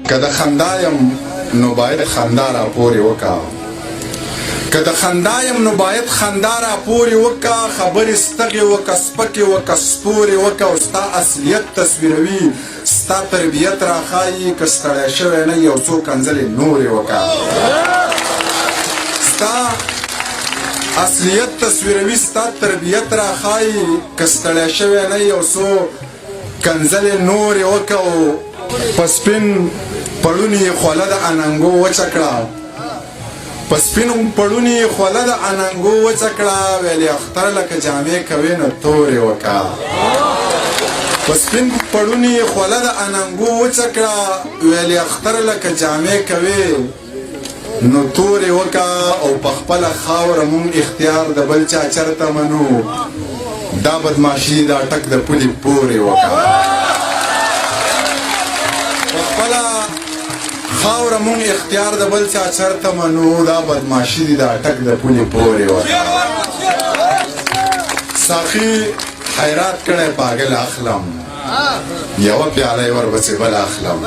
که د خندا یم نو باید خندا را پورې وکا که د خندا یم نو باید خندا را پورې وکا خبرې ستغې وکا سپکې وکا سپورې وکا او ستا اصلیت تصویروي ستا تربیت را ښایي که ستړی شوی نه یو څو کنځلې نورې وکا ستا اصلیت تصویروي ستا تربیت را ښایي که ستړی شوی نه یو څو کنځلې نورې وکا او په سپین پړوني یې خوله د اننګو وچه کړه په سپینو پړوني یې خوله د اننګو وچه کړه ویلې اختر لکه جامې کوې نو تورې وکړه په سپین پړوني یې خوله د اننګو وچه کړه ویلې اختر لکه جامې کوې نو تورې وکړه او په خپله خاوره مونږ اختیار د بل چا چرته منو دا بدماشي دا ټک د پولې پورې وکړه خپله خاوره مونږ اختیار د بل چا چرته منو دا بدماشي دي دا ټک د پولې پورې وکړه ساقي خیرات کړی پاګل اخلم یوه پیاله یې ورپسې بله اخلم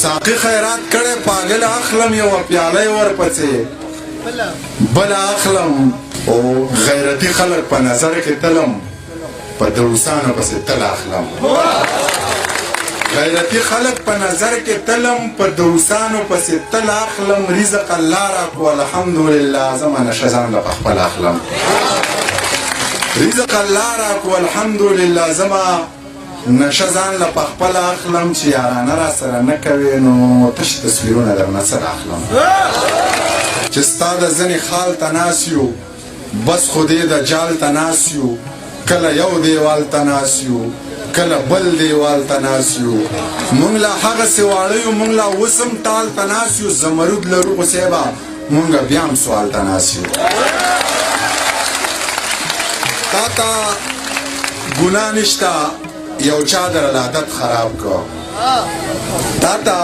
ساقي خیرات کړی پاګل اخلم یوه پیاله یې ورپسې بله اخلم او غیرتي خلک په نظر کې تلم په دوسانو پسې تل اخلم غیرتی خلق په نظر کې تلم په دوسانو پسې تل اخلم رزق الله راکو الحمدلله زما نشه ځان له خپل اخلم رزق الله راکو الحمدلله زما نشه ځان له خپل اخلم چې یارانه را سره نه کوي نو تش تصویرونه درنه سره اخلم چې ستا د ځینې خال ته ناست یو بس خو دې د جال ته ناست یو کله یو دیوال ته ناست یو کله بل دیوال ته ناست یو مونږ لا هغسې واړه یو مونږ لا اوس هم ټال ته ناست یو زمرود لرو خو صیبه مونږ بیا هم سوال ته ناست یو تا ته ګناه نشته یو چا در عادت خراب کو تا ته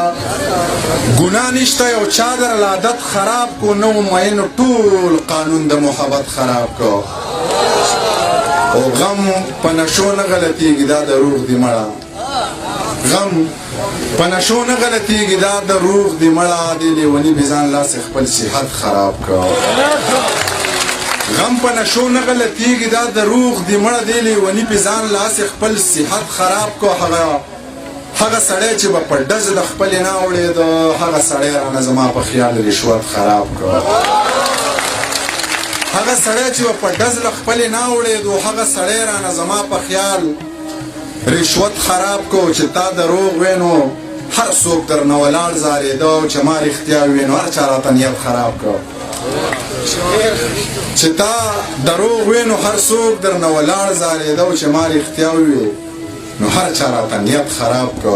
ګناه نشته یو چا در عادت خراب کو نو مینو ټول قانون د محبت خراب کو او غم په نشو نه غلطیږي دا د روح دی مړه غم په نشو نه غلطیږي دا د روح دی مړه دی لیوني بې ځان لاس خپل صحت خراب کړه غم په نشو نه غلطیږي دا د روح دی مړه دی لیوني بې ځان لاس خپل صحت خراب کړه هغه سړی چې به په ډز د خپلې نه اوړېده هغه سړی رانه زما په خیال رشوت خراب کړه هغه سړی چې په ډز له خپلې نه اوړېدو هغه سړی رانه زما په خیال رشوت خراب کو چې تا دروغ وې نو هر څوک درنه ولاړ زارېده او چې ما رښتیا وې نو هر چا راته نیت خراب کو چې تا دروغ وې نو هر څوک درنه ولاړ زارېده او چې ما رښتیا وې نو هر چا راته نیت خراب کو